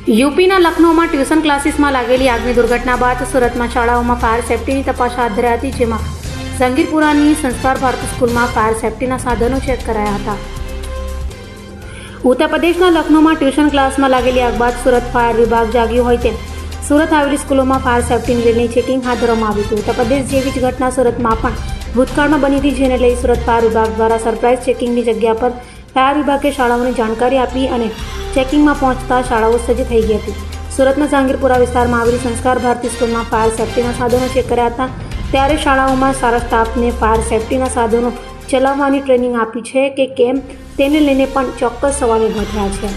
યુપીના લખનૌમાં ટ્યુશન ક્લાસીસમાં લાગેલી આગની દુર્ઘટના બાદ સુરતમાં શાળાઓમાં ફાયર સેફટીની તપાસ હાથ ધરાઈ હતી, જેમાં ઝંગીરપુરાની સંસ્કાર ભારતી સ્કૂલમાં ફાયર સેફટીના સાધનો ચેક કરાયા હતા. ઉત્તર પ્રદેશના લખનૌમાં ટ્યુશન ક્લાસમાં લાગેલી આગ બાદ સુરત ફાયર વિભાગ જાગ્યું હોય તેમ સુરત આવેલી સ્કૂલોમાં ફાયર સેફટીને લઈને ચેકિંગ હાથ ધરવામાં આવ્યું હતું. ઉત્તર પ્રદેશ જેવી જ ઘટના સુરતમાં પણ ભૂતકાળમાં બની હતી, જેને લઈ સુરત ફાયર વિભાગ દ્વારા સરપ્રાઇઝ ચેકિંગની જગ્યા પર ફાયર વિભાગે શાળાઓને જાણકારી આપી અને ચેકિંગમાં પહોંચતા શાળાઓ સજ્જ થઈ ગઈ હતી. સુરતના ઝંગીરપુરા વિસ્તારમાં આવેલી સંસ્કાર ભારતી સ્કૂલમાં ફાયર સેફટીના સાધનો ચેક કર્યા હતા. ત્યારે શાળાઓમાં સારા સ્ટાફને ફાયર સેફટીના સાધનો ચલાવવાની ટ્રેનિંગ આપી છે કે કેમ તેને લઈને પણ ચોક્કસ સવાલો ઉભા થયા છે.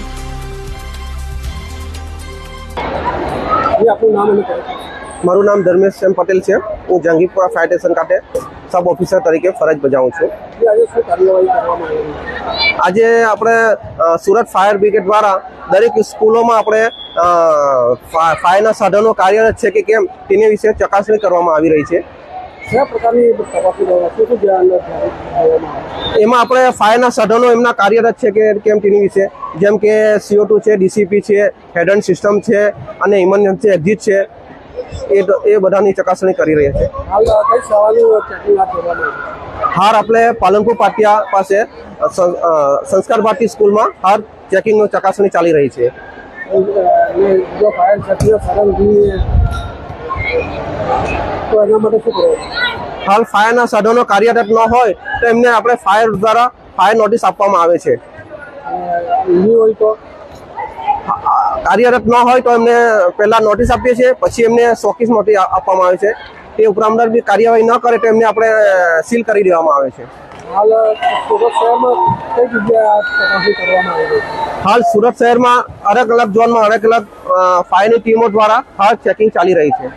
મારું નામ ધર્મેશ એમ પટેલ છે. હું જંગીરપુરા ફાયર સ્ટેશન ખાતે સબ ઓફિસર તરીકે ફરજ બજાવું છું. આજે આપણે સુરત ફાયર બ્રિગેડ દ્વારા દરેક સ્કૂલોમાં આપણે ફાયરના સાધનો કાર્યરત છે કે કેમ તેની વિશે ચકાસણી કરવામાં આવી રહી છે. એમાં આપણે ફાયરના સાધનો એમના કાર્યરત છે કે કેમ તેની વિશે, જેમ કે CO2 છે, DCP છે, હેડન સિસ્ટમ છે અને ઇમરજન્સી એક્ઝિટ છે, એ બધાની ચકાસણી કરી રહ્યા છે. હાર આપણે પાલનપુર પાટિયા પાસે સંસ્કાર ભારતી સ્કૂલમાં હાર ચેકિંગની ચકાસણી ચાલી રહી છે. હાલ ફાયરના સાધનો કાર્યરત ન હોય તો એમને આપણે ફાયર દ્વારા ફાયર નોટિસ આપવામાં આવે છે. કાર્યરત ન હોય તો એમને પહેલા નોટિસ આપીએ છીએ, પછી એમને શોકીસ નોટિસ આપવામાં આવે છે. તે ઉપરાંત બી કાર્યવાહી ન કરે તો એમને આપણે સીલ કરી દેવામાં આવે છે. હાલ સુરત શહેરમાં અલગ અલગ ઝોનમાં અલગ અલગ ફાયરની ટીમો દ્વારા હાલ ચેકિંગ ચાલી રહી છે.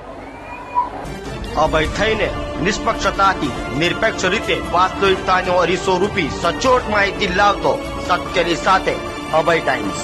અભય થઈને નિષ્પક્ષતાથી નિરપેક્ષ રીતે વાસ્તવિકતાનો અરીસો રૂપી સચોટ માહિતી લાવતો સત્યની સાથે અભય ટાઈમ્સ.